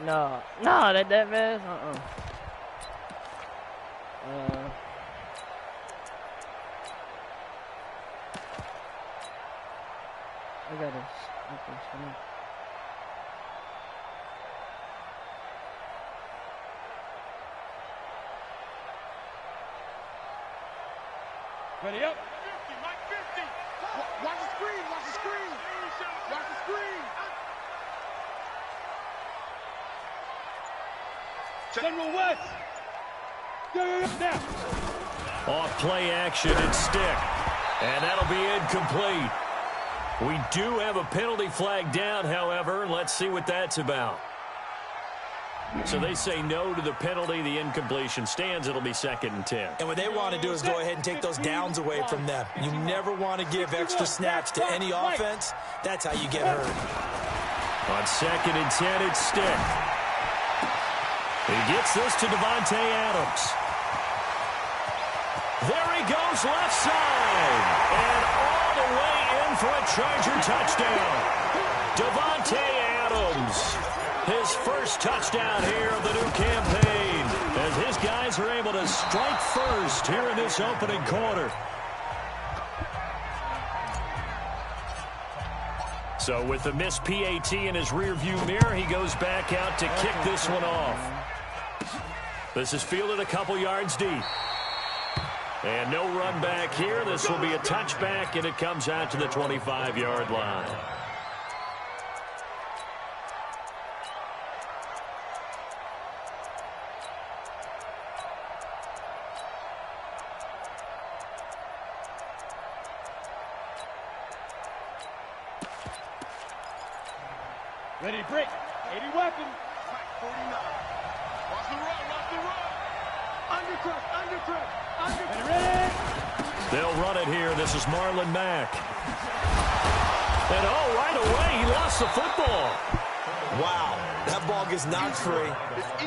No, no, that man. I got this. Okay, ready up. 50, Mike 50. Watch the screen, watch the screen. Watch the screen. General West. Now. Off play action and stick. And that'll be incomplete. We do have a penalty flag down, however. Let's see what that's about. So they say no to the penalty. The incompletion stands. It'll be 2nd and 10. And what they want to do is go ahead and take those downs away from them. You never want to give extra snaps to any offense. That's how you get hurt. On 2nd and 10, it's stick. He gets this to Davante Adams. There he goes left side. And all the way in for a Charger touchdown. Davante Adams. His first touchdown here of the new campaign. As his guys are able to strike first here in this opening quarter. So with the missed PAT in his rearview mirror, he goes back out to kick this one off. This is fielded a couple yards deep. And no run back here. This will be a touchback, and it comes out to the 25-yard line. Ready, break. 80 weapons. 49. Watch the run, watch the run. Undercut. Ready. They'll run it here. This is Marlon Mack. And oh, right away, he lost the football. Wow, that ball gets knocked free,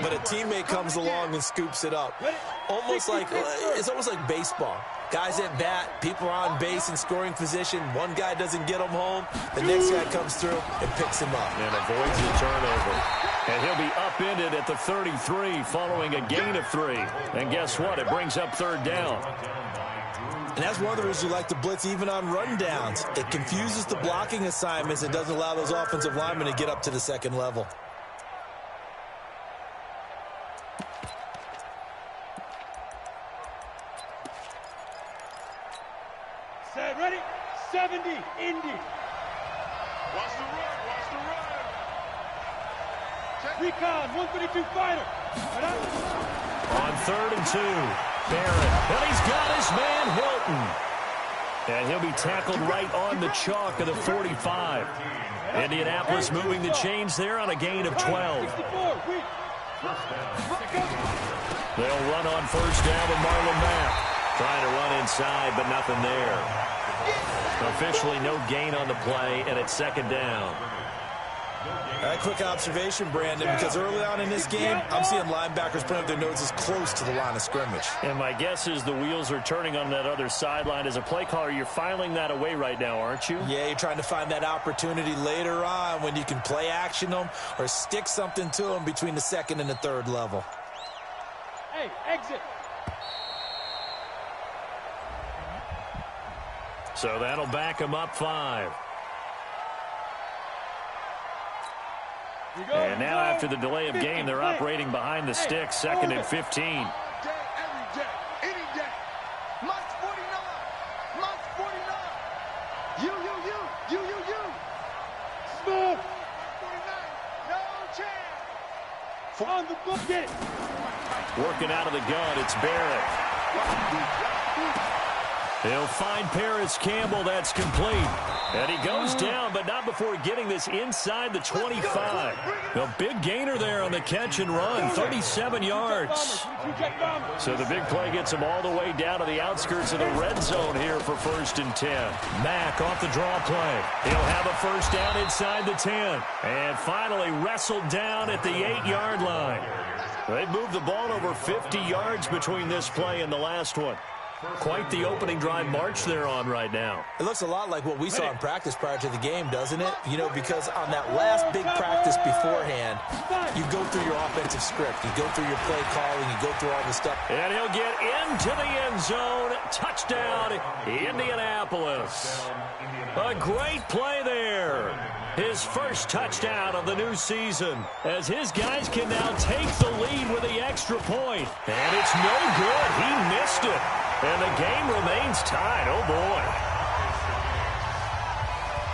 but a teammate comes along and scoops it up. It's almost like baseball. Guys at bat, people are on base in scoring position. One guy doesn't get him home. The next guy comes through and picks him up. And avoids the turnover. And he'll be upended at the 33 following a gain of 3. And guess what? It brings up 3rd down. And that's one of the reasons you like to blitz even on run downs. It confuses the blocking assignments and doesn't allow those offensive linemen to get up to the 2nd level. Set, ready, 70, Indy. Watch the run, watch the run. Check. Recon, 132 fighter. On 3rd and 2, Barrett. And he's got his man, Hilton. And he'll be tackled right on the chalk of the 45. Indianapolis moving the chains there on a gain of 12. They'll run on 1st down with Marlon Mack. Trying to run inside, but nothing there. Officially no gain on the play, and it's 2nd down. A quick observation, Brandon, because early on in this game, I'm seeing linebackers putting up their noses close to the line of scrimmage. And my guess is the wheels are turning on that other sideline. As a play caller, you're filing that away right now, aren't you? Yeah, you're trying to find that opportunity later on when you can play action them or stick something to them between the 2nd and the 3rd level. Hey, exit. So that'll back him up 5. And now after the delay of game, they're operating behind the sticks, 2nd and 15. Every day, any day. Mike's 49. Mike's 49. You. Smooth. 49. No chance. On the book, get it. Working out of the gun, it's Barrett. He'll find Paris Campbell. That's complete. And he goes down, but not before getting this inside the 25. A big gainer there on the catch and run, 37 yards. So the big play gets him all the way down to the outskirts of the red zone here for 1st and 10. Mack off the draw play. He'll have a 1st down inside the 10. And finally wrestled down at the 8-yard line. They moved the ball over 50 yards between this play and the last one. Quite the opening drive march they're on right now. It looks a lot like what we saw in practice prior to the game, doesn't it? You know, because on that last big practice beforehand, you go through your offensive script. You go through your play calling. You go through all the stuff. And he'll get into the end zone. Touchdown, Indianapolis. A great play there. His first touchdown of the new season, as his guys can now take the lead with the extra point. And it's no good. He missed it. And the game remains tied. Oh, boy.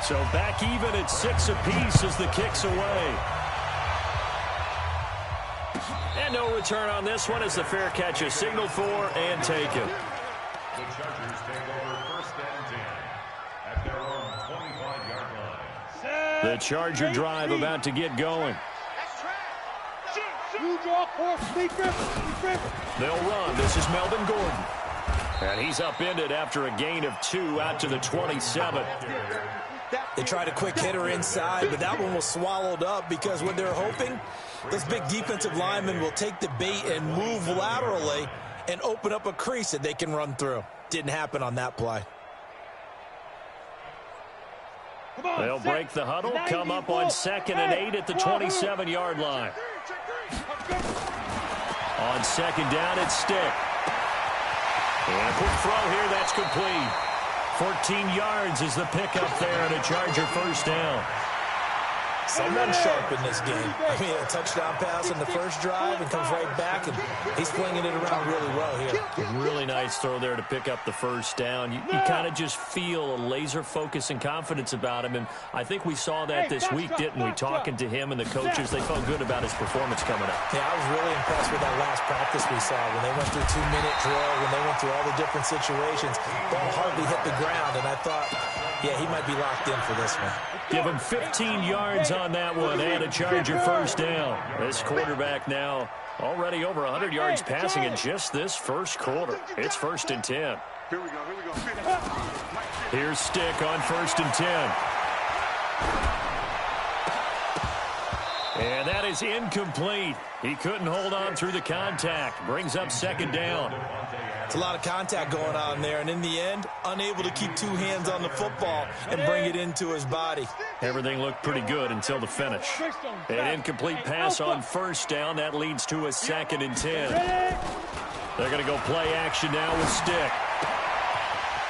So back even at 6 apiece as the kick's away. And no return on this one as the fair catch is signaled for and taken. The Chargers take over first and 10 at their own 25-yard line. The Charger drive about to get going. They'll run. This is Melvin Gordon. And he's upended after a gain of 2 out to the 27. They tried a quick hitter inside, but that one was swallowed up because what they're hoping, this big defensive lineman will take the bait and move laterally and open up a crease that they can run through. Didn't happen on that play. They'll break the huddle, come up on 2nd and 8 at the 27-yard line. On 2nd down, it's Stick. And a quick throw here, that's complete. 14 yards is the pickup there and a Charger first down. Someone sharp in this game. I mean, a touchdown pass in the first drive and comes right back, and he's flinging it around really well here. Really nice throw there to pick up the first down. You kind of just feel a laser focus and confidence about him, and I think we saw that this week, didn't we? Talking to him and the coaches, they felt good about his performance coming up. Yeah, I was really impressed with that last practice we saw when they went through 2-minute drill, when they went through all the different situations. Ball hardly hit the ground, and I thought, yeah, he might be locked in for this one. Give him 15 yards on that one and a Charger first down. This quarterback now already over 100 yards passing in just this first quarter. It's 1st and 10. Here we go. Here's Stick on 1st and 10. And that is incomplete. He couldn't hold on through the contact. Brings up 2nd down. It's a lot of contact going on there, and in the end, unable to keep 2 hands on the football and bring it into his body. Everything looked pretty good until the finish. An incomplete pass on 1st down. That leads to a 2nd and 10. They're going to go play action now with Stick.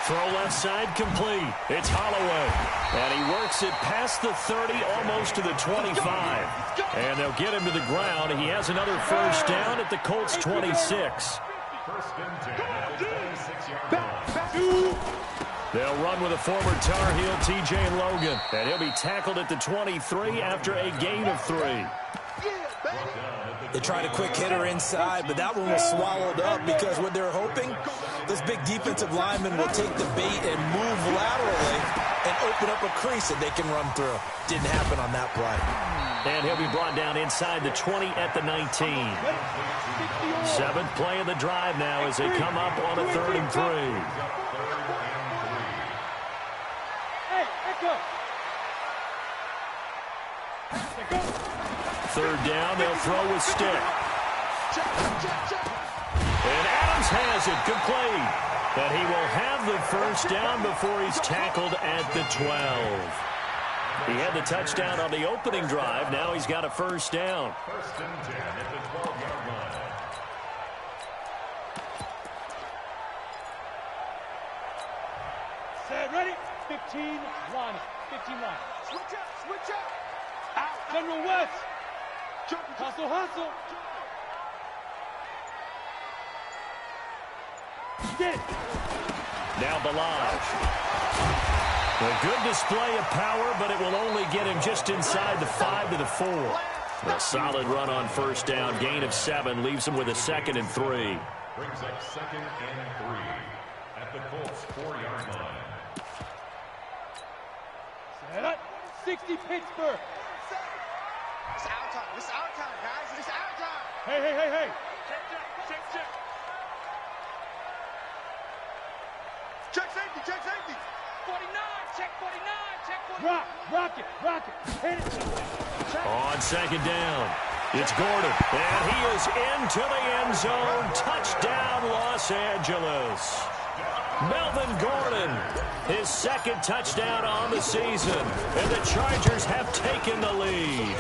Throw left side complete. It's Holloway. And he works it past the 30, almost to the 25. And they'll get him to the ground. He has another first down at the Colts 26. First and 10 at the 26-yard line. They'll run with a former Tar Heel, T.J. Logan. And he'll be tackled at the 23 after a gain of 3. They tried a quick hitter inside, but that one was swallowed up because what they're hoping, this big defensive lineman will take the bait and move laterally and open up a crease that they can run through. Didn't happen on that play. And he'll be brought down inside the 20 at the 19. 7th play of the drive now as they come up on a 3rd and 3. Third down, they'll throw with Stick. And Adams has it complete. But he will have the first down before he's tackled at the 12. He had the touchdown on the opening drive. Now he's got a first down. First and 10 at the 12-yard line. Set, ready? 15, line up. 15 line. Switch up. Out. General West. Hustle. Get it. Now Balaj. A good display of power, but it will only get him just inside the 5 to the 4. A solid run on first down. Gain of 7 leaves him with a 2nd and 3. Brings up 2nd and 3 at the Colts 4-yard line. Set up. 60 Pittsburgh. It's our time. It's our time, guys. It's our time. Hey. Check. Check safety. 49. Check 49. Rock it. Hit it. On 2nd down, it's Gordon. And he is into the end zone. Touchdown, Los Angeles. Melvin Gordon, his second touchdown on the season, and the Chargers have taken the lead.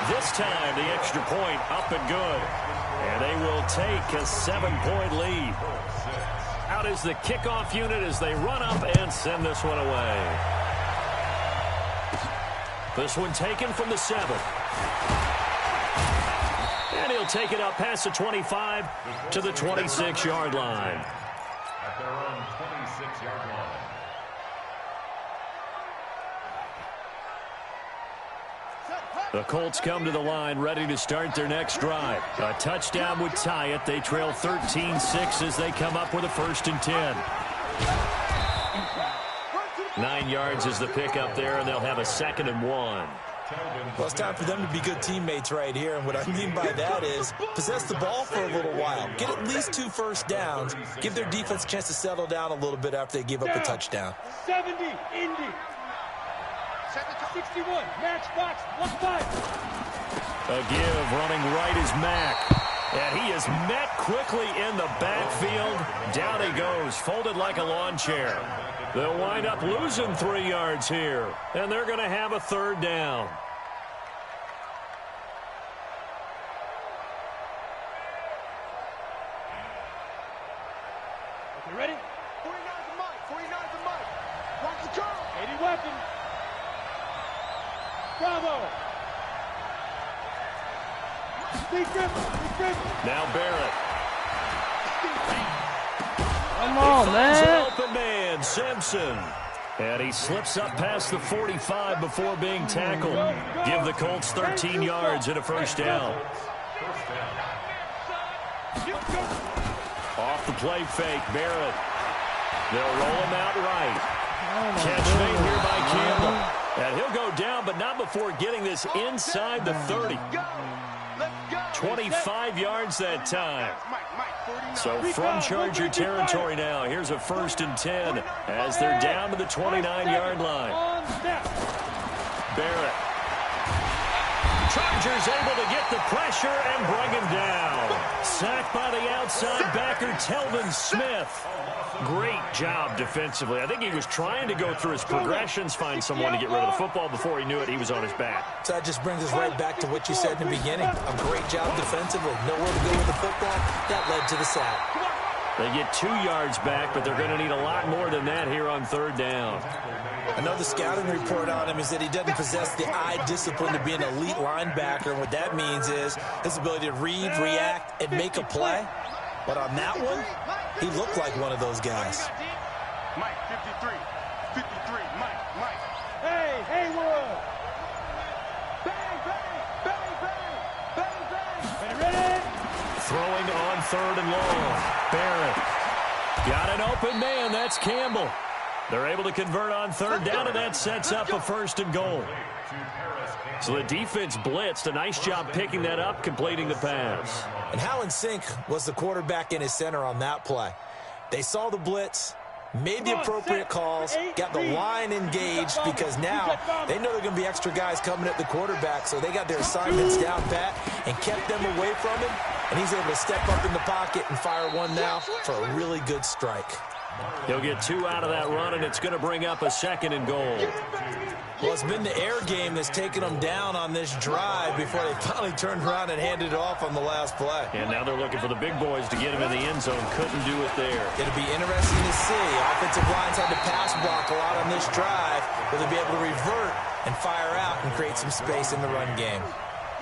This time, the extra point up and good, and they will take a 7-point lead. Out is the kickoff unit as they run up and send this one away. This one taken from the 7. And he'll take it up past the 25 to the 26-yard line. At their own 26-yard line. The Colts come to the line ready to start their next drive. A touchdown would tie it. They trail 13-6 as they come up with a 1st and 10. 9 yards is the pickup there, and they'll have a 2nd and 1. Well, it's time for them to be good teammates right here, and what I mean by that is possess the ball for a little while. Get at least 2 first downs. Give their defense a chance to settle down a little bit after they give up a touchdown. 70, Indy. 61, match box, 1-5. A give running right is Mack. And he is met quickly in the backfield. Down he goes, folded like a lawn chair. They'll wind up losing 3 yards here, and they're going to have a 3rd down. Okay, ready? 49's a Mike. 49's a Mike. Watch the curl. 80 weapon. Bravo. Big grip. Big grip. Now Barrett. Come on, An man. open man, Simpson. And he slips up past the 45 before being tackled. Give the Colts 13 yards and a 1st down. Off the play fake, Barrett. They'll roll him out right. Catch made here by Campbell. And he'll go down, but not before getting this inside the 30. 25 yards that time. So from Charger territory now, here's a 1st and 10 as they're down to the 29-yard line. Barrett. Chargers able to get the pressure and bring him down. Sacked by the outside backer, Telvin Smith. Great job defensively. I think he was trying to go through his progressions, find someone to get rid of the football. Before he knew it, he was on his back. So that just brings us right back to what you said in the beginning. A great job defensively. Nowhere to go with the football. That led to the sack. They get 2 yards back, but they're going to need a lot more than that here on 3rd down. Another scouting report on him is that he doesn't possess the eye discipline to be an elite linebacker. And what that means is his ability to read, react, and make a play. But on that one, he looked like one of those guys. Mike, 53. 53. Mike. Hey, Haywood. Bang, bang, bang, bang, bang, bang. Ready? Throwing on 3rd and long. Barrett. Got an open man. That's Campbell. They're able to convert on 3rd down, and that sets up a 1st and goal. So the defense blitzed. A nice job picking that up, completing the pass. And how in sync was the quarterback and his center on that play? They saw the blitz, made the appropriate calls, got the line engaged, because now they know there are going to be extra guys coming at the quarterback, so they got their assignments down pat and kept them away from him, and he's able to step up in the pocket and fire one now for a really good strike. He'll get 2 out of that run, and it's going to bring up a 2nd and goal. Well, it's been the air game that's taken them down on this drive before they finally turned around and handed it off on the last play. And now they're looking for the big boys to get him in the end zone. Couldn't do it there. It'll be interesting to see. Offensive lines had to pass block a lot on this drive. Will they be able to revert and fire out and create some space in the run game?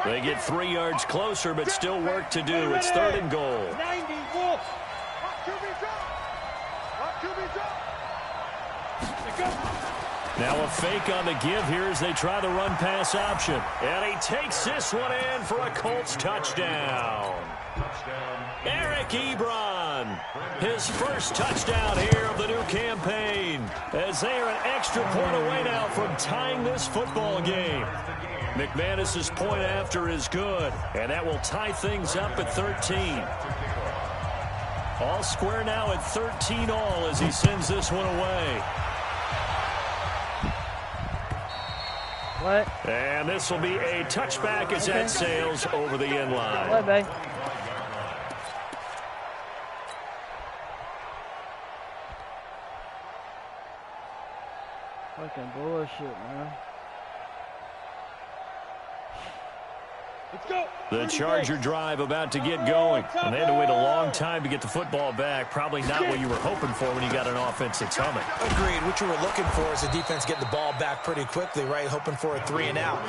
They get 3 yards closer, but still work to do. It's 3rd and goal. 90 Wolf. Now a fake on the give here as they try the run-pass option. And he takes this one in for a Colts touchdown. Eric Ebron, his first touchdown here of the new campaign, as they are an extra point away now from tying this football game. McManus's point after is good, and that will tie things up at 13. All square now at 13 all as he sends this one away. What? And this will be a touchback as that sails over the end line. What, babe? Fucking bullshit, man. Let's go. The Charger drive about to get going. And they had to wait a long time to get the football back. Probably not what you were hoping for when you got an offense that's humming. Agreed. What you were looking for is the defense getting the ball back pretty quickly, right? Hoping for a 3 and out.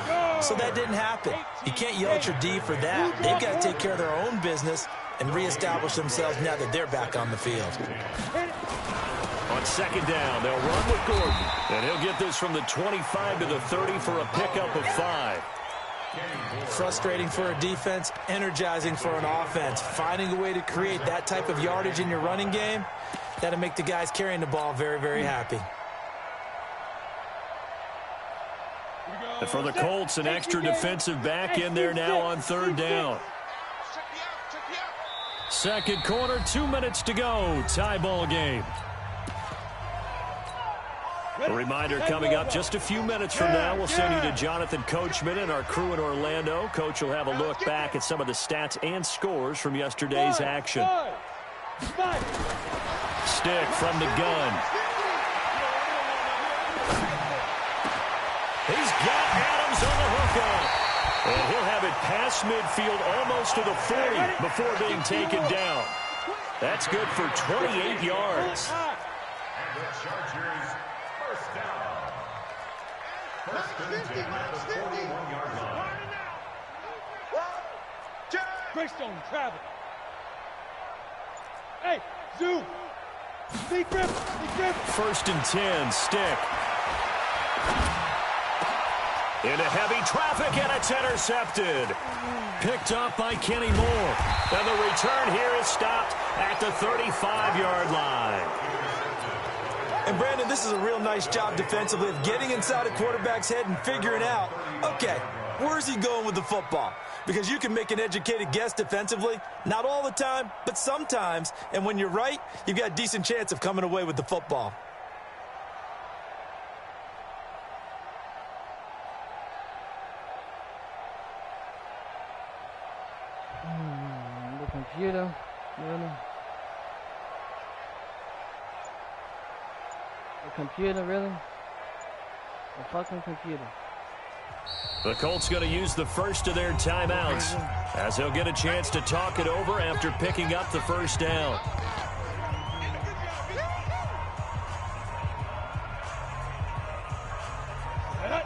So that didn't happen. You can't yell at your D for that. They've got to take care of their own business and reestablish themselves now that they're back on the field. On second down, they'll run with Gordon. And he'll get this from the 25 to the 30 for a pickup of 5. Frustrating for a defense, energizing for an offense. Finding a way to create that type of yardage in your running game, that'll make the guys carrying the ball very, very happy. And for the Colts, an extra defensive back in there now on third down. Second quarter, 2 minutes to go. Tie ball game. A reminder coming up just a few minutes from now. We'll send you to Jonathan Coachman and our crew in Orlando. Coach will have a look back at some of the stats and scores from yesterday's action. Stick from the gun. He's got Adams on the hookup. And he'll have it past midfield almost to the 40 before being taken down. That's good for 28 yards. And the Chargers first down. First and 10 at the 41-yard line. Greystone travel. Hey, zoom. Big grip. First and 10, Stick. Into heavy traffic, and it's intercepted. Picked up by Kenny Moore. And the return here is stopped at the 35-yard line. And, Brandon, this is a real nice job defensively of getting inside a quarterback's head and figuring out, okay, where's he going with the football? Because you can make an educated guess defensively. Not all the time, but sometimes. And when you're right, you've got a decent chance of coming away with the football. The computer, really? The computer, really? The fucking computer. The Colts going to use the first of their timeouts as they'll get a chance to talk it over after picking up the first down.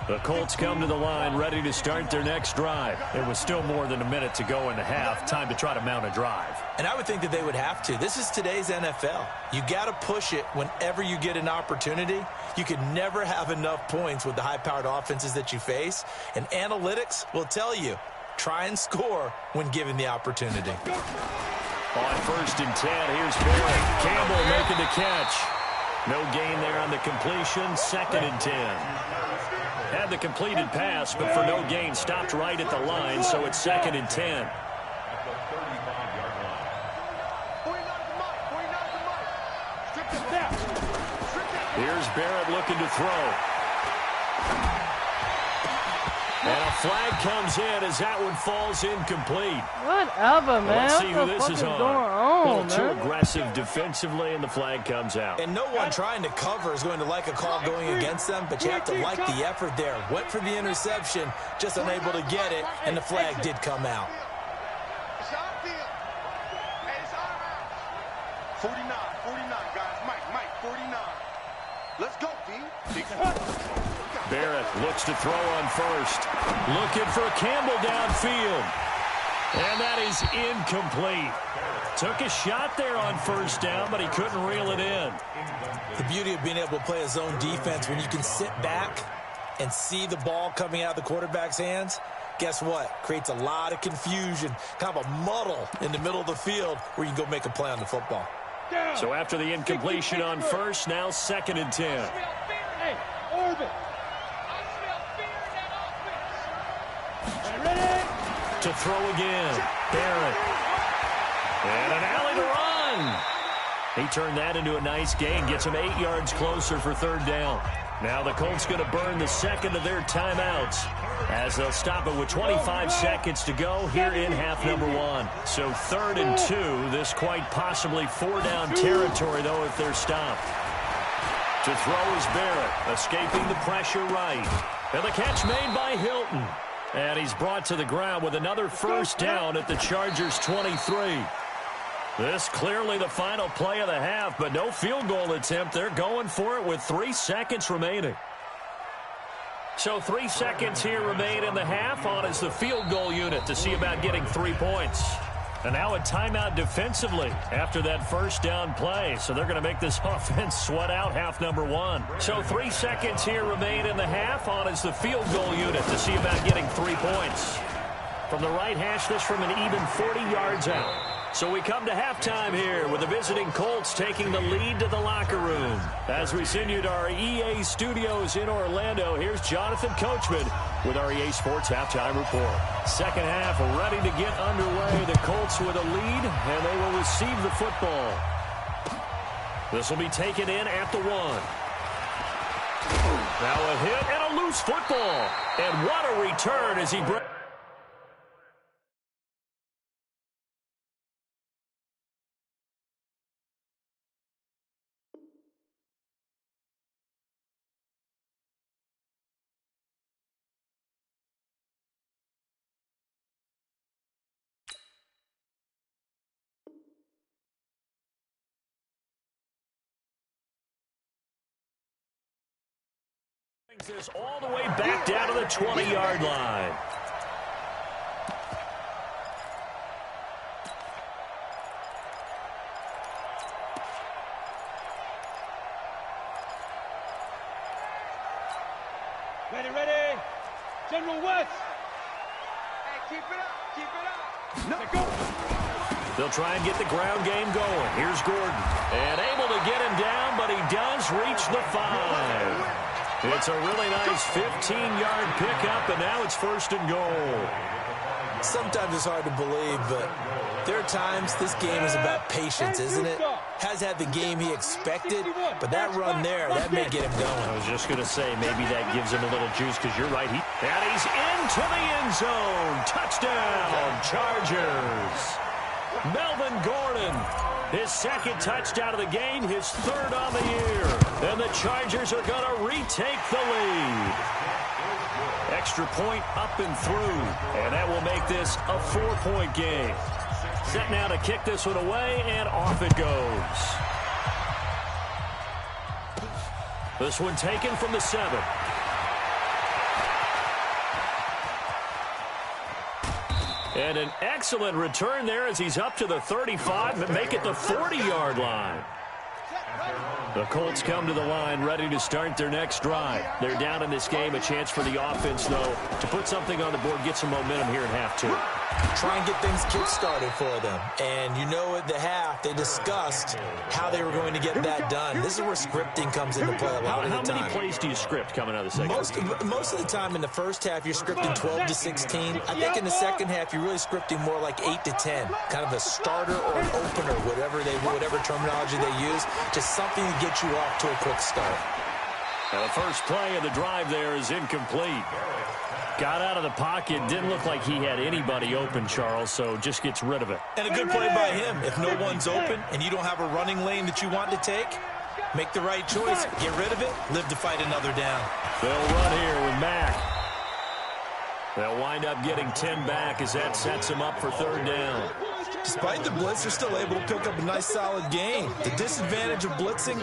The Colts come to the line ready to start their next drive. It was still more than a minute to go in the half. Time to try to mount a drive. And I would think that they would have to. This is today's NFL. You got to push it whenever you get an opportunity. You can never have enough points with the high-powered offenses that you face. And analytics will tell you, try and score when given the opportunity. On first and 10, here's Barrett. Campbell making the catch. No gain there on the completion. Second and 10. Had the completed pass, but for no gain, stopped right at the line, so it's second and 10. At the 35-yard line. Here's Barrett looking to throw. And a flag comes in as that one falls incomplete. Whatever, man. Let's see who what the this fuck is is on. going A little on, too man? aggressive defensively, and the flag comes out. And no one trying to cover is going to like a call going against them, but you have to like the effort there. Went for the interception, just unable to get it, and the flag did come out. It's our field. Hey, it's our house. 49, guys. Mike, 49. Let's go, D. Barrett looks to throw on first. Looking for Campbell downfield. And that is incomplete. Took a shot there on first down, but he couldn't reel it in. The beauty of being able to play a zone defense when you can sit back and see the ball coming out of the quarterback's hands, guess what? Creates a lot of confusion, kind of a muddle in the middle of the field where you can go make a play on the football. So after the incompletion on first, now second and 10. Hey, orbit. To throw again. Barrett. And an alley to run. He turned that into a nice gain. Gets him 8 yards closer for third down. Now the Colts going to burn the second of their timeouts as they'll stop it with 25 seconds to go here in half number 1. So third and 2. This quite possibly 4-down territory, though, if they're stopped. To throw is Barrett, escaping the pressure right. And the catch made by Hilton. And he's brought to the ground with another first down at the Chargers' 23. This clearly the final play of the half, but no field goal attempt. They're going for it with 3 seconds remaining. So 3 seconds here remain in the half. On is the field goal unit to see about getting 3 points. And now a timeout defensively after that first down play. So they're going to make this offense sweat out half number 1. So 3 seconds here remain in the half. On is the field goal unit to see about getting 3 points. From the right hash, this from an even 40 yards out. So we come to halftime here with the visiting Colts taking the lead to the locker room. As we send you to our EA studios in Orlando, here's Jonathan Coachman with our EA Sports Halftime Report. Second half ready to get underway. The Colts with a lead, and they will receive the football. This will be taken in at the 1. Now a hit and a loose football. And what a return as he breaks. This all the way back down to the 20-yard line. Ready. General West. Hey, keep it up. No. Go. They'll try and get the ground game going. Here's Gordon. And able to get him down, but he does reach the 5. It's a really nice 15-yard pickup, and now it's first and goal. Sometimes it's hard to believe, but there are times this game is about patience, isn't it? Has had the game he expected, but that run there, that may get him going. I was just going to say, maybe that gives him a little juice, because you're right. And he's into the end zone. Touchdown, Chargers. Melvin Gordon, his second touchdown of the game, his third on the year. And the Chargers are going to retake the lead. Extra point up and through. And that will make this a 4-point game. Set now to kick this one away, and off it goes. This one taken from the 7. And an excellent return there as he's up to the 35, but make it the 40-yard line. The Colts come to the line ready to start their next drive. They're down in this game. A chance for the offense, though, to put something on the board, get some momentum here in half 2. Try and get things kick-started for them. And you know at the half, they discussed how they were going to get that done. This is where scripting comes into play a lot of the time. How many plays do you script coming out of the second? Most of the time in the first half, you're scripting 12 to 16. I think in the second half, you're really scripting more like 8 to 10. Kind of a starter or an opener, whatever terminology they use. Just something to get you off to a quick start. Now the first play of the drive there is incomplete. Got out of the pocket. Didn't look like he had anybody open, Charles, so just gets rid of it. And a good play by him. If no one's open and you don't have a running lane that you want to take, make the right choice. Get rid of it. Live to fight another down. They'll run here with Mack. They'll wind up getting 10 back as that sets them up for third down. Despite the blitz, they're still able to pick up a nice, solid gain. The disadvantage of blitzing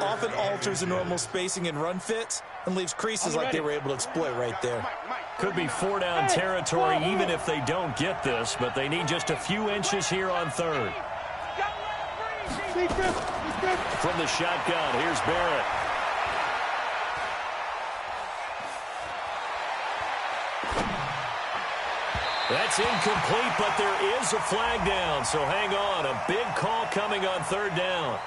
often alters the normal spacing and run fits and leaves creases like they were able to exploit right there. Could be 4-down territory even if they don't get this, but they need just a few inches here on third. From the shotgun, here's Barrett. That's incomplete, but there is a flag down, so hang on. A big call coming on third down.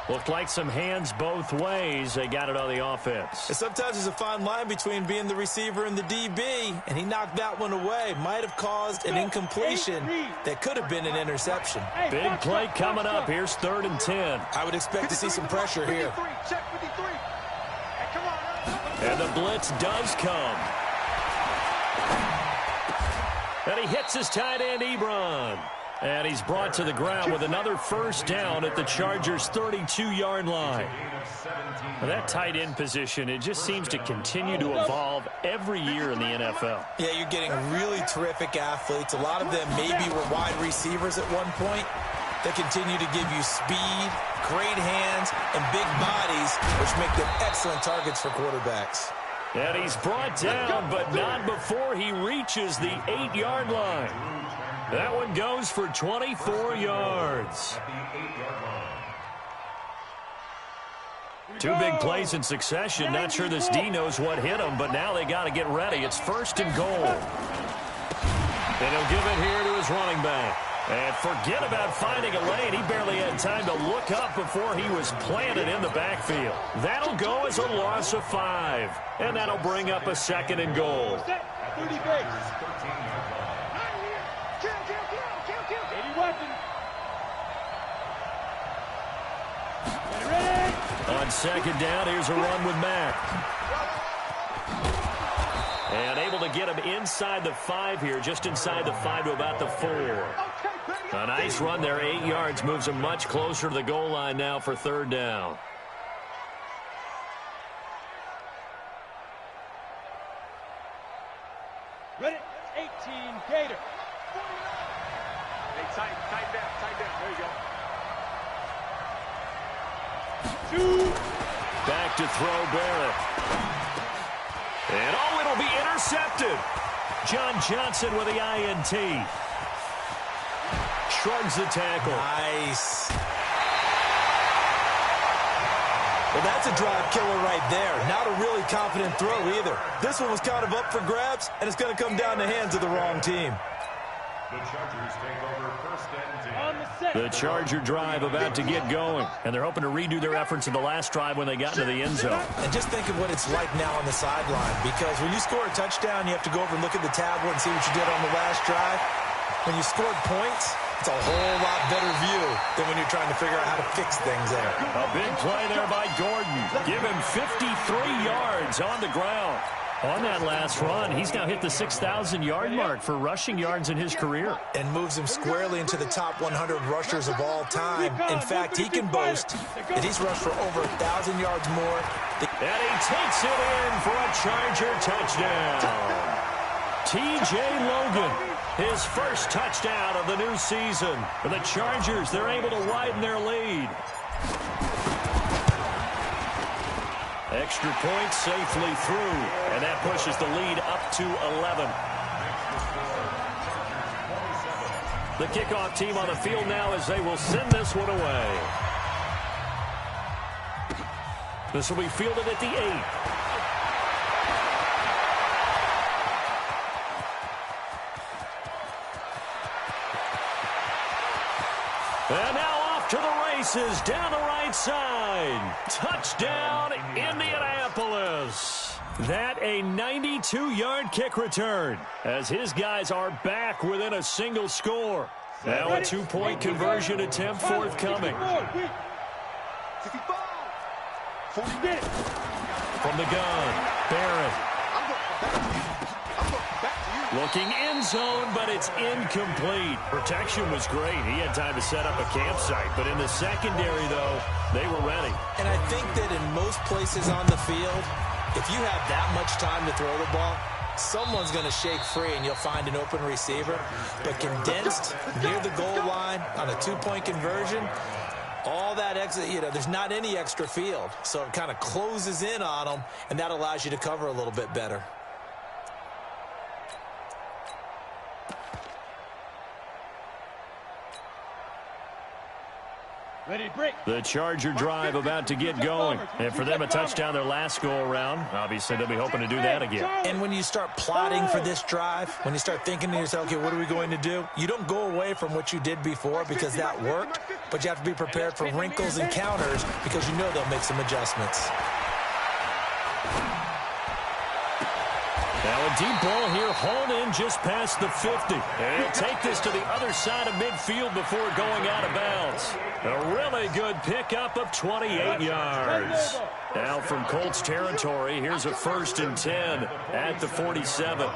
Looked like some hands both ways. They got it on the offense. And sometimes there's a fine line between being the receiver and the DB, and he knocked that one away. Might have caused an incompletion that could have been an interception. Big play coming up. Here's 3rd and 10. I would expect to see some pressure here. And the blitz does come. And he hits his tight end, Ebron. And he's brought to the ground with another first down at the Chargers' 32-yard line. Well, that tight end position, it just seems to continue to evolve every year in the NFL. Yeah, you're getting really terrific athletes. A lot of them maybe were wide receivers at one point. They continue to give you speed, great hands, and big bodies, which make them excellent targets for quarterbacks. And he's brought down, but not before he reaches the 8-yard line. That one goes for 24 yards. Two big plays in succession. Not sure this D knows what hit him, but now they got to get ready. It's 1st and goal. And he'll give it here to his running back. And forget about finding a lane. He barely had time to look up before he was planted in the backfield. That'll go as a loss of 5. And that'll bring up a 2nd and goal. 30 base. On 2nd down, here's a run with Mack. And able to get him inside the 5 here, just inside the 5 to about the 4. A nice run there, 8 yards, moves him much closer to the goal line now for 3rd down. Ready? 18, Gator. Hey, tight down. There you go. 2. Back to throw Barrett. And oh, it'll be intercepted. John Johnson with the INT. Shrugs the tackle. Nice. Well, that's a drive killer right there. Not a really confident throw either. This one was kind of up for grabs, and it's going to come down the hands of the wrong team. The Chargers take over 1st and 10. On the set. The Charger drive about to get going. And they're hoping to redo their efforts in the last drive when they got into the end zone. And just think of what it's like now on the sideline, because when you score a touchdown, you have to go over and look at the tablet and see what you did on the last drive. When you scored points, it's a whole lot better view than when you're trying to figure out how to fix things there. A big play there by Gordon. Give him 53 yards on the ground. On that last run, he's now hit the 6,000-yard mark for rushing yards in his career. And moves him squarely into the top 100 rushers of all time. In fact, he can boast that he's rushed for over 1,000 yards more. And he takes it in for a Charger touchdown. T.J. Logan, his first touchdown of the new season. For the Chargers, they're able to widen their lead. Extra point safely through, and that pushes the lead up to 11. The kickoff team on the field now as they will send this one away. This will be fielded at the 8. And now off to the races down the right side. Touchdown, Indianapolis. That a 92-yard kick return as his guys are back within a single score. Now a 2-point conversion attempt forthcoming. From the gun, Barrett. Looking end zone, but it's incomplete. Protection was great. He had time to set up a campsite, but in the secondary, though, they were ready. And I think that in most places on the field, if you have that much time to throw the ball, someone's going to shake free and you'll find an open receiver. But condensed near the goal line on a 2-point conversion, all that extra, there's not any extra field. So it kind of closes in on them, and that allows you to cover a little bit better. Ready, break. The Charger drive about to get going. And for them, a touchdown their last go-around. Obviously, they'll be hoping to do that again. And when you start plotting for this drive, when you start thinking to yourself, okay, what are we going to do? You don't go away from what you did before because that worked, but you have to be prepared for wrinkles and counters because you know they'll make some adjustments. Now a deep ball here, hauled in just past the 50. And he'll take this to the other side of midfield before going out of bounds. A really good pickup of 28 yards. Now from Colts territory, here's a 1st and 10 at the 47.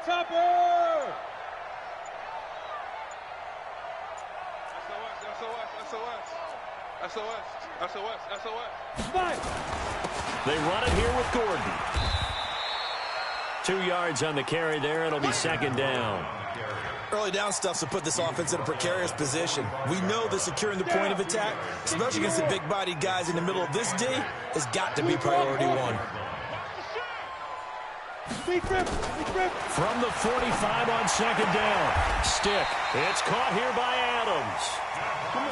Topper! SOS. SOS. SOS. SOS. They run it here with Gordon. 2 yards on the carry there. It'll be second down. Early down stuff to put this offense in a precarious position. We know that securing the point of attack, especially against the big-bodied guys in the middle of this D, has got to be priority one. From the 45 on second down. Stick. It's caught here by Adams.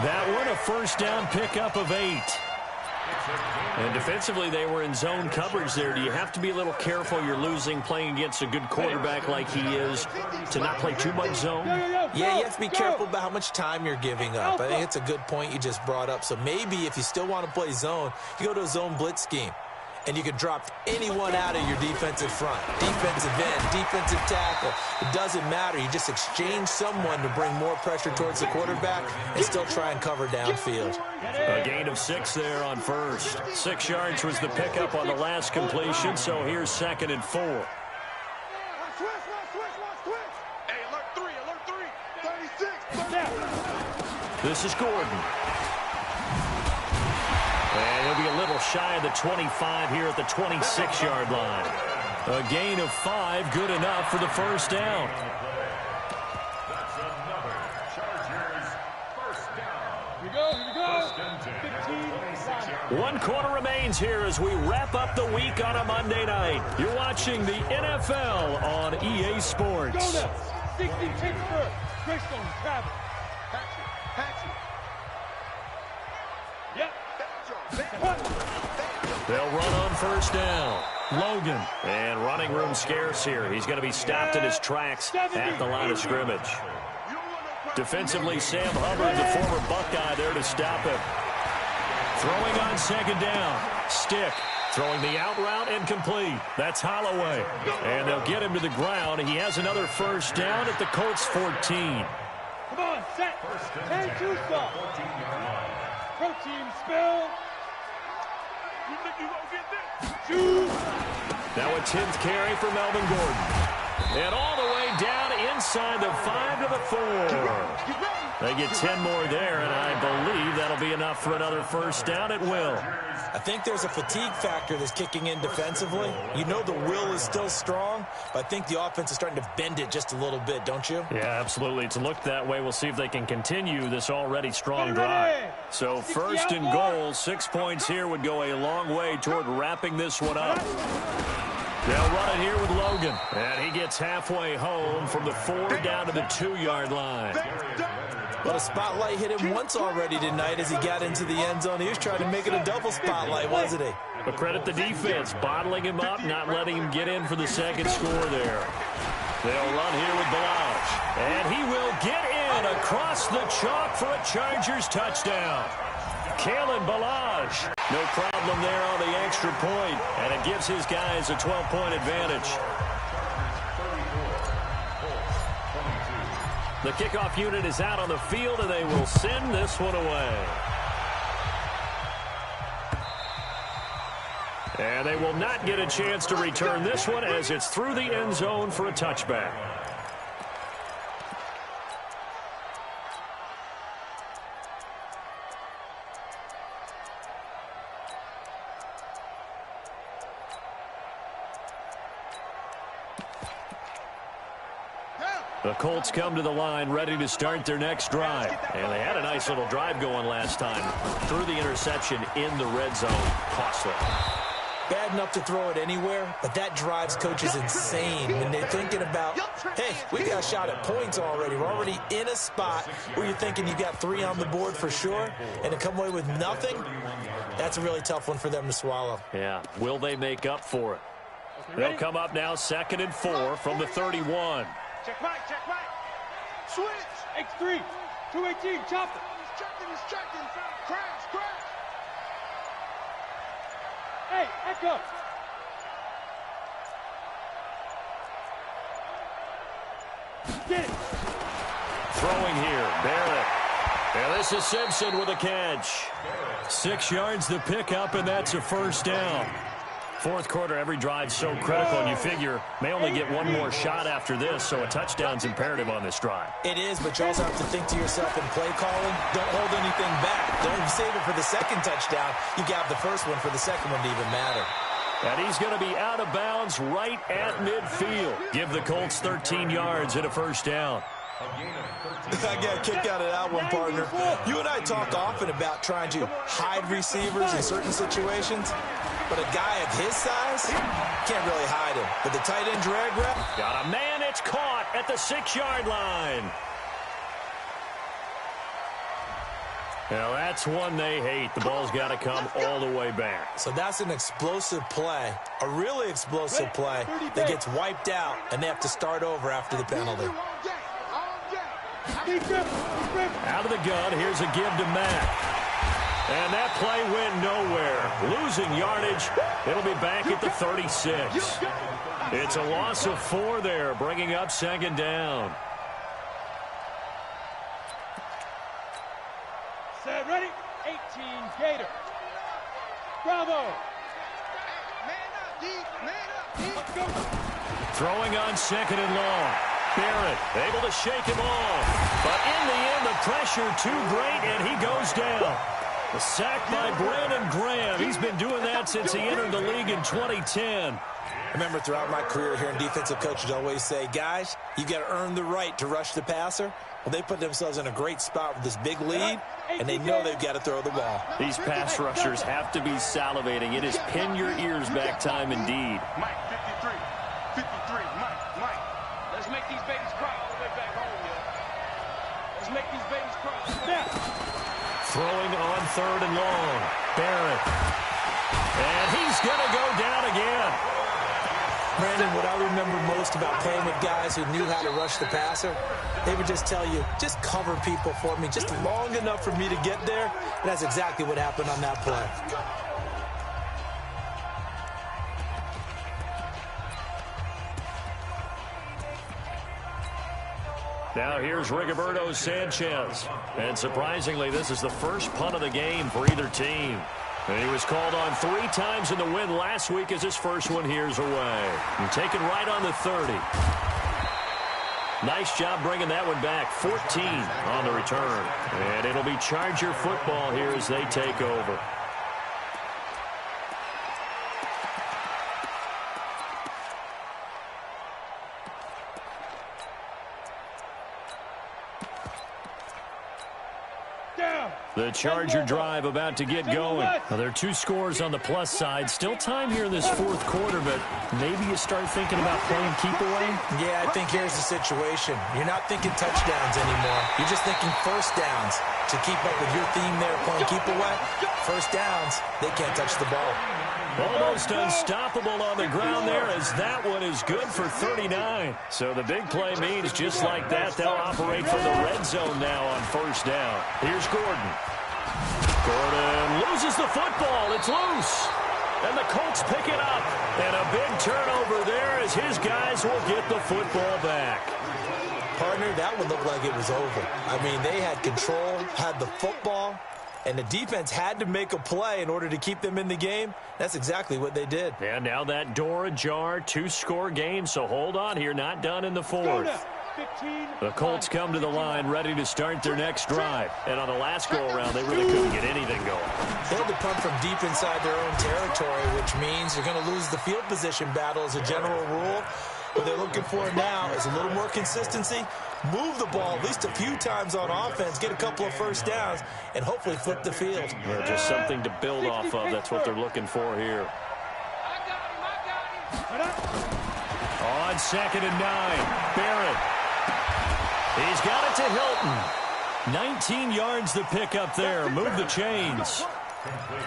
That one a first down pickup of 8. And defensively, they were in zone coverage there. Do you have to be a little careful you're losing playing against a good quarterback like he is to not play too much zone? Yeah, you have to be careful about how much time you're giving up. I think it's a good point you just brought up. So maybe if you still want to play zone, you go to a zone blitz scheme. And you can drop anyone out of your defensive front. Defensive end, defensive tackle. It doesn't matter. You just exchange someone to bring more pressure towards the quarterback and still try and cover downfield. A gain of 6 there on first. 6 yards was the pickup on the last completion, so here's second and 4. Hey, alert 3, alert 3. 36. This is Gordon. And he'll be a little shy of the 25 here at the 26-yard line. A gain of 5, good enough for the first down. That's another Chargers first down. Here we go. 15. 1 quarter remains here as we wrap up the week on a Monday night. You're watching the NFL on EA Sports. Donuts. 60 Pittsburgh. Greystone, Travis. Patsy. Yep. They'll run on first down. Logan. And running room scarce here. He's going to be stopped in his tracks at the line of scrimmage. Defensively, Sam Hubbard, the former Buckeye, there to stop him. Throwing on second down. Stick. Throwing the out route incomplete. That's Holloway. And they'll get him to the ground. He has another first down at the Colts 14. Come on, set. 10-2 stop. Protein spill. You think you gonna get this? Shoot. Now a 10th carry for Melvin Gordon. And all the way down inside the 5 to the 4. They get 10 more there, and I believe that'll be enough for another first down at will. I think there's a fatigue factor that's kicking in defensively. You know the will is still strong, but I think the offense is starting to bend it just a little bit, don't you? Yeah, absolutely. It's looked that way. We'll see if they can continue this already strong drive. So first and goal, 6 points here would go a long way toward wrapping this one up. They'll run it here with Logan. And he gets halfway home from the 4 down to the 2-yard line. Well, the spotlight hit him once already tonight as he got into the end zone. He was trying to make it a double spotlight, wasn't he? But credit the defense, bottling him up, not letting him get in for the second score there. They'll run here with Balaj. And he will get in across the chalk for a Chargers touchdown. Kalen Balaj. No problem there on the extra point, and it gives his guys a 12-point advantage. The kickoff unit is out on the field, and they will send this one away. And they will not get a chance to return this one as it's through the end zone for a touchback. The Colts come to the line ready to start their next drive. And they had a nice little drive going last time. Threw the interception in the red zone. Costly. Bad enough to throw it anywhere, but that drives coaches insane when they're thinking about, hey, we got a shot at points already. We're already in a spot where you're thinking you got 3 on the board for sure, and to come away with nothing, that's a really tough one for them to swallow. Yeah, will they make up for it? They'll come up now 2nd and 4 from the 31. Check right. Switch. X3. 218. Chop it. He's checking. Crash. Hey, echo. Get it. Throwing here. Barrett. And this is Simpson with a catch. 6 yards the pickup, and that's a first down. Fourth quarter, every drive so critical, and you figure may only get one more shot after this, so a touchdown's imperative on this drive. It is, but you also have to think to yourself in play calling, don't hold anything back. Don't save it for the second touchdown. You got the first one for the second one to even matter. And he's going to be out of bounds right at midfield. Give the Colts 13 yards and a first down. I got a kick out of that one, partner. You and I talk often about trying to hide receivers in certain situations, but a guy of his size can't really hide him. But the tight end drag route. Got a man, it's caught at the 6-yard line. Now that's one they hate. The ball's got to come all the way back. So that's an explosive play, a really explosive play that gets wiped out, and they have to start over after the penalty. Out of the gun, here's a give to Mack. And that play went nowhere. Losing yardage. It'll be back at the 36. It's a loss of 4 there, bringing up second down. Set, ready? 18, Gator. Bravo. Man up, D. Man up, D. Let's go. Throwing on second and long. Barrett able to shake him off. But in the end, the pressure too great, and he goes down. The sack by Brandon Graham. He's been doing that since he entered the league in 2010. I remember throughout my career hearing defensive coaches always say, guys, you got to earn the right to rush the passer. Well, they put themselves in a great spot with this big lead, and they know they've got to throw the ball. These pass rushers have to be salivating. It is pin your ears back time indeed. Mike, 53. 53, Mike. Let's make these babies cry all the way back home, yo. Let's make these babies cry. Snap. Throwing on third and long. Barrett. And he's going to go down again. Brandon, what I remember most about playing with guys who knew how to rush the passer, they would just tell you, just cover people for me, just long enough for me to get there. And that's exactly what happened on that play. Now here's Rigoberto Sanchez. And surprisingly, this is the first punt of the game for either team. And he was called on 3 times in the win last week as his first one here's away. And taken right on the 30. Nice job bringing that one back. 14 on the return. And it'll be Charger football here as they take over. The Charger drive about to get going. Now, there are 2 scores on the plus side. Still time here in this fourth quarter, but maybe you start thinking about playing keep away? Yeah, I think here's the situation. You're not thinking touchdowns anymore. You're just thinking first downs. To keep up with your theme there, playing keep away, first downs, they can't touch the ball. Almost unstoppable on the ground there as that one is good for 39. So the big play means just like that, they'll operate from the red zone now on first down. Here's Gordon. Gordon loses the football. It's loose. And the Colts pick it up. And a big turnover there as his guys will get the football back. Partner, that would look like it was over. I mean, they had control, had the football, and the defense had to make a play in order to keep them in the game. That's exactly what they did. And now that door ajar, 2-score game, so hold on here, not done in the fourth. The Colts come to the line ready to start their next drive. And on the last go-around, they really couldn't get anything going. They had to punt from deep inside their own territory, which means you're going to lose the field position battle as a general rule. What they're looking for now is a little more consistency, move the ball at least a few times on offense, get a couple of first downs, and hopefully flip the field. Well, just something to build off of. That's what they're looking for here. On second and 9, Barrett. He's got it to Hilton. 19 yards to pick up there. Move the chains.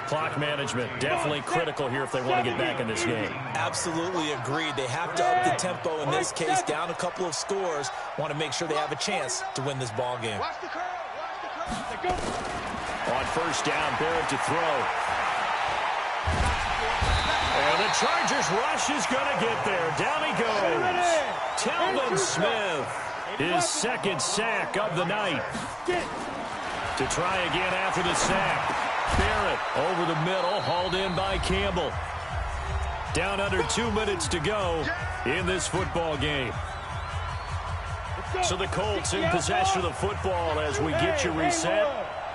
Clock management definitely critical here if they want to get back in this game. Absolutely agreed. They have to up the tempo in this case, down a couple of scores. Want to make sure they have a chance to win this ball game. Watch the curl. Watch the curl. On first down, Barrett to throw. And the Chargers rush is going to get there. Down he goes. Telvin Smith, his second sack of the night. To try again after the sack. Barrett over the middle, hauled in by Campbell. Down under 2 minutes to go in this football game. So the Colts in possession of the football as we get you reset.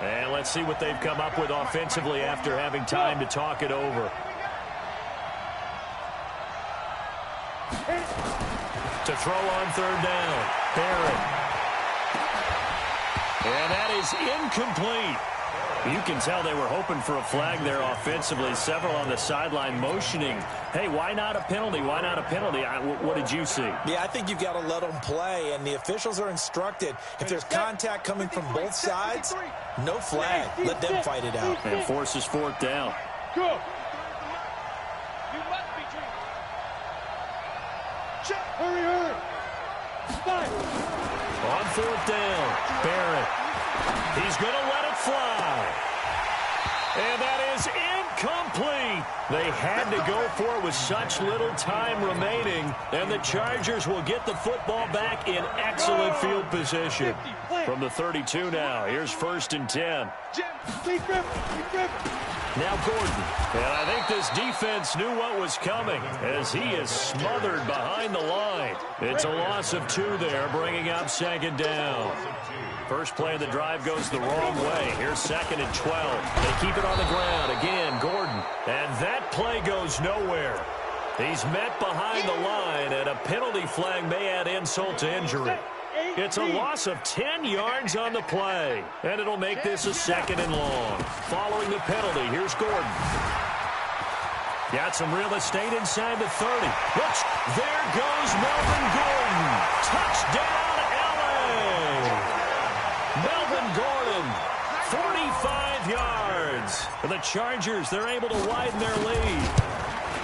And let's see what they've come up with offensively after having time to talk it over. To throw on third down, Barrett. And that is incomplete. You can tell they were hoping for a flag there offensively. Several on the sideline motioning, hey, why not a penalty? Why not a penalty? What did you see? Yeah, I think you've got to let them play, and the officials are instructed. If there's contact coming from both sides, no flag. Let them fight it out. And forces fourth down. Go. Hurry, hurry. Fight. On fourth down, Barrett. He's going to let it fly. And that is incomplete. They had to go for it with such little time remaining. And the Chargers will get the football back in excellent field position. From the 32 now, here's 1st and 10. Now Gordon. And I think this defense knew what was coming as he is smothered behind the line. It's a loss of 2 there, bringing up 2nd down. First play of the drive goes the wrong way. Here's 2nd and 12. They keep it on the ground. Again, Gordon. And that play goes nowhere. He's met behind the line, and a penalty flag may add insult to injury. It's a loss of 10 yards on the play, and it'll make this a 2nd and long. Following the penalty, here's Gordon. Got some real estate inside the 30. Looks, there goes Melvin Gordon. Touchdown, L.A. Melvin Gordon, 45 yards. For the Chargers, they're able to widen their lead.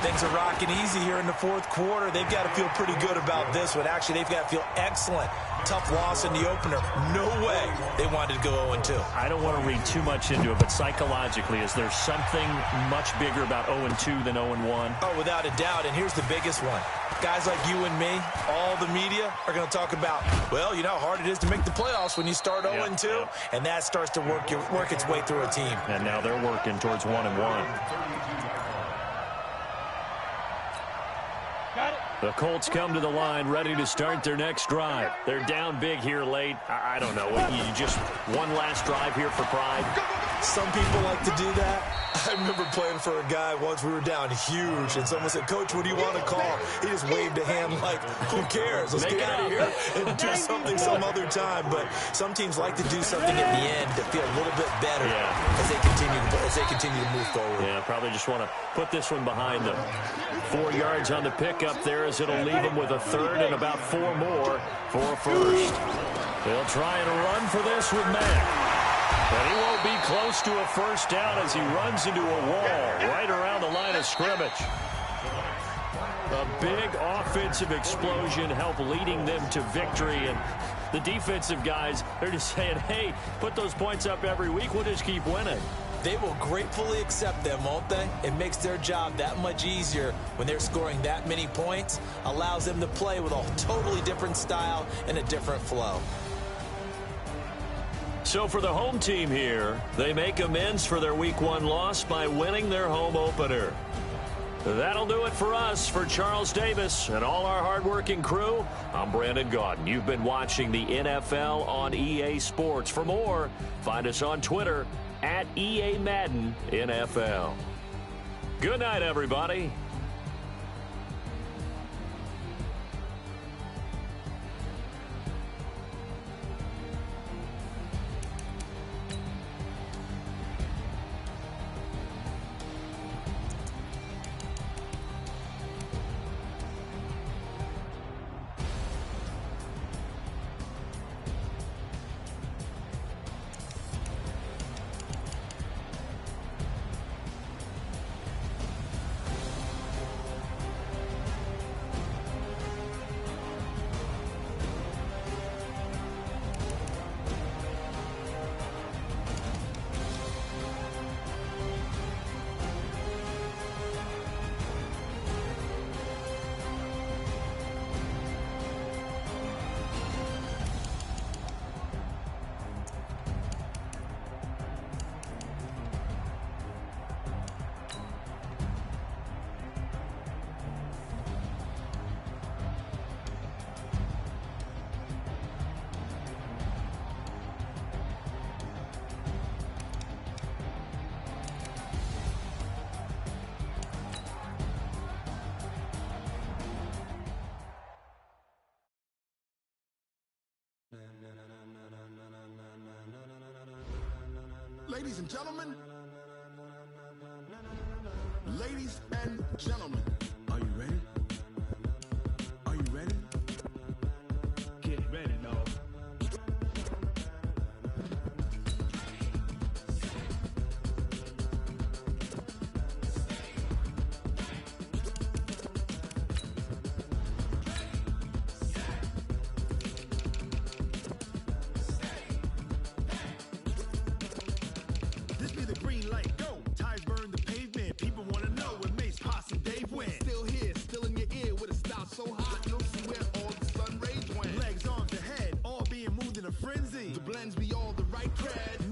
Things are rocking easy here in the 4th quarter. They've got to feel pretty good about this one. Actually, they've got to feel excellent. Tough loss in the opener. No way they wanted to go 0-2. I don't want to read too much into it, but psychologically, is there something much bigger about 0-2 than 0-1? Oh, without a doubt, and here's the biggest one. Guys like you and me, all the media, are going to talk about, well, you know how hard it is to make the playoffs when you start 0-2, and that starts to work its way through a team. And now they're working towards 1-1. The Colts come to the line ready to start their next drive. They're down big here late. I don't know. You just one last drive here for pride? Some people like to do that. I remember playing for a guy once. We were down huge, and someone said, Coach, what do you want to call? He just waved a hand like, who cares? Let's get out of here and do something some other time. But some teams like to do something at the end to feel a little bit better as they continue to move forward. Yeah, probably just want to put this one behind them. 4 yards on the pickup there as it'll leave them with a 3rd and about 4 more for a 1st. They'll try and run for this with Mack. But he won't be close to a 1st down as he runs into a wall right around the line of scrimmage. A big offensive explosion helped leading them to victory. And the defensive guys, they're just saying, hey, put those points up every week. We'll just keep winning. They will gratefully accept them, won't they? It makes their job that much easier when they're scoring that many points. Allows them to play with a totally different style and a different flow. So for the home team here, they make amends for their Week 1 loss by winning their home opener. That'll do it for us. For Charles Davis and all our hardworking crew, I'm Brandon Gaudin. You've been watching the NFL on EA Sports. For more, find us on Twitter at EA Madden NFL. Good night, everybody. Ladies and gentlemen. Ladies and gentlemen. Are you ready? Are you ready? Get ready, dog. This be the green light, go. Tires burn the pavement. People want to know when Mace, Posse, and Dave went. Still here, still in your ear with a style so hot, you'll see where all the sun rays went. Legs, arms, the head, all being moved in a frenzy. The blends be all the right cred.